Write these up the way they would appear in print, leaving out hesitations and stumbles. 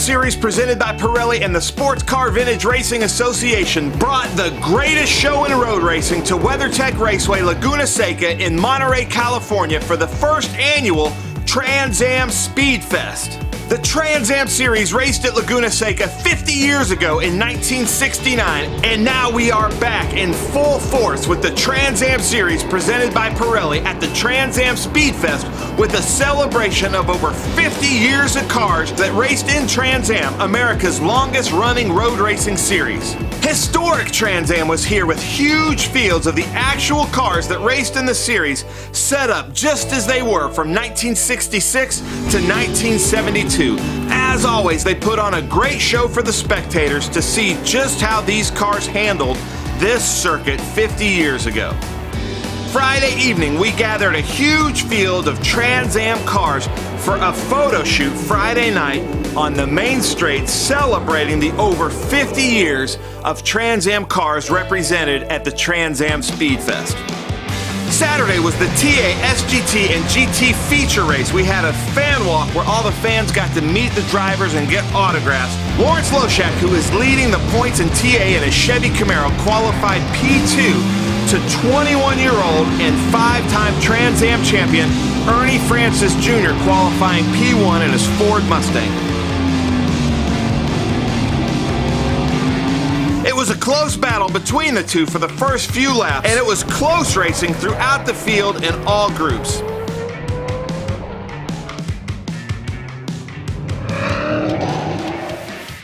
Series presented by Pirelli and the Sports Car Vintage Racing Association brought the greatest show in road racing to WeatherTech Raceway Laguna Seca in Monterey, California for the first annual Trans Am SpeedFest. The Trans Am Series raced at Laguna Seca 50 years ago in 1969, and now we are back in full force with the Trans Am Series presented by Pirelli at the Trans Am SpeedFest with a celebration of over 50 years of cars that raced in Trans Am, America's longest running road racing series. Historic Trans Am was here with huge fields of the actual cars that raced in the series set up just as they were from 1966 to 1972. As always, they put on a great show for the spectators to see just how these cars handled this circuit 50 years ago. Friday evening, we gathered a huge field of Trans Am cars for a photo shoot Friday night on the main straight celebrating the over 50 years of Trans Am cars represented at the Trans Am SpeedFest. Saturday was the TA, SGT, and GT feature race. We had a fan walk where all the fans got to meet the drivers and get autographs. Lawrence Loshak, who is leading the points in TA in a Chevy Camaro, qualified P2 to 21-year-old and 5-time Trans Am champion Ernie Francis Jr. qualifying P1 in his Ford Mustang. It was a close battle between the two for the first few laps, and it was close racing throughout the field in all groups.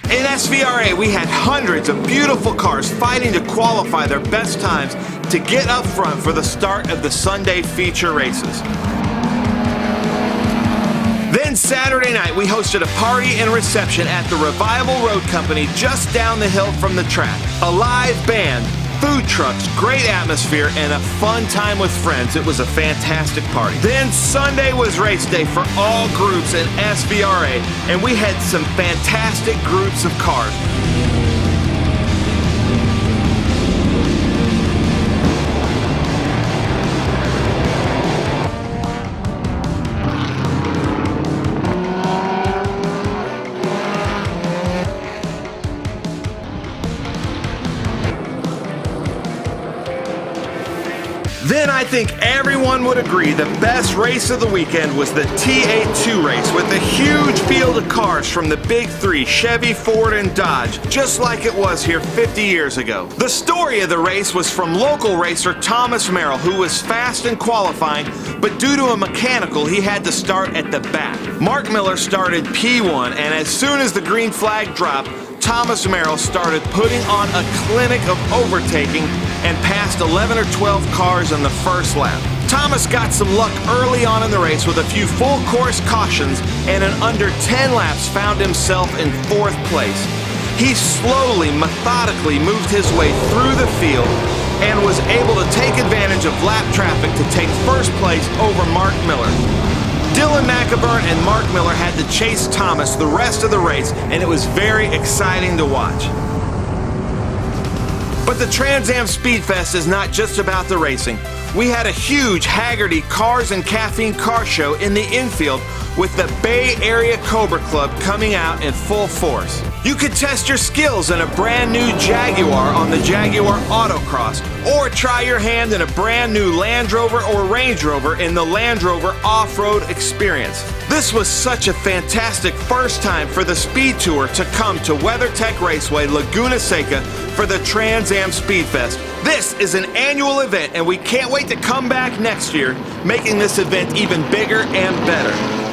In SVRA, we had hundreds of beautiful cars fighting to qualify their best times to get up front for the start of the Sunday feature races. Then Saturday night, we hosted a party and reception at the Revival Road Company just down the hill from the track. A live band, food trucks, great atmosphere, and a fun time with friends. It was a fantastic party. Then Sunday was race day for all groups in SVRA, and we had some fantastic groups of cars. Then I think everyone would agree the best race of the weekend was the TA2 race with a huge field of cars from the big three, Chevy, Ford, and Dodge, just like it was here 50 years ago. The story of the race was from local racer Thomas Merrill, who was fast in qualifying, but due to a mechanical, he had to start at the back. Mark Miller started P1, and as soon as the green flag dropped, Thomas Merrill started putting on a clinic of overtaking and passed 11 or 12 cars in the first lap. Thomas got some luck early on in the race with a few full course cautions, and in under 10 laps found himself in 4th place. He slowly, methodically moved his way through the field and was able to take advantage of lap traffic to take first place over Mark Miller. Dylan McIvern and Mark Miller had to chase Thomas the rest of the race, and it was very exciting to watch. But the Trans Am SpeedFest is not just about the racing. We had a huge Haggerty Cars and Caffeine car show in the infield with the Bay Area Cobra Club coming out in full force. You could test your skills in a brand new Jaguar on the Jaguar Autocross, or try your hand in a brand new Land Rover or Range Rover in the Land Rover Off-Road Experience. This was such a fantastic first time for the Speed Tour to come to WeatherTech Raceway Laguna Seca for the Trans Am SpeedFest. This is an annual event, and we can't wait to come back next year, making this event even bigger and better.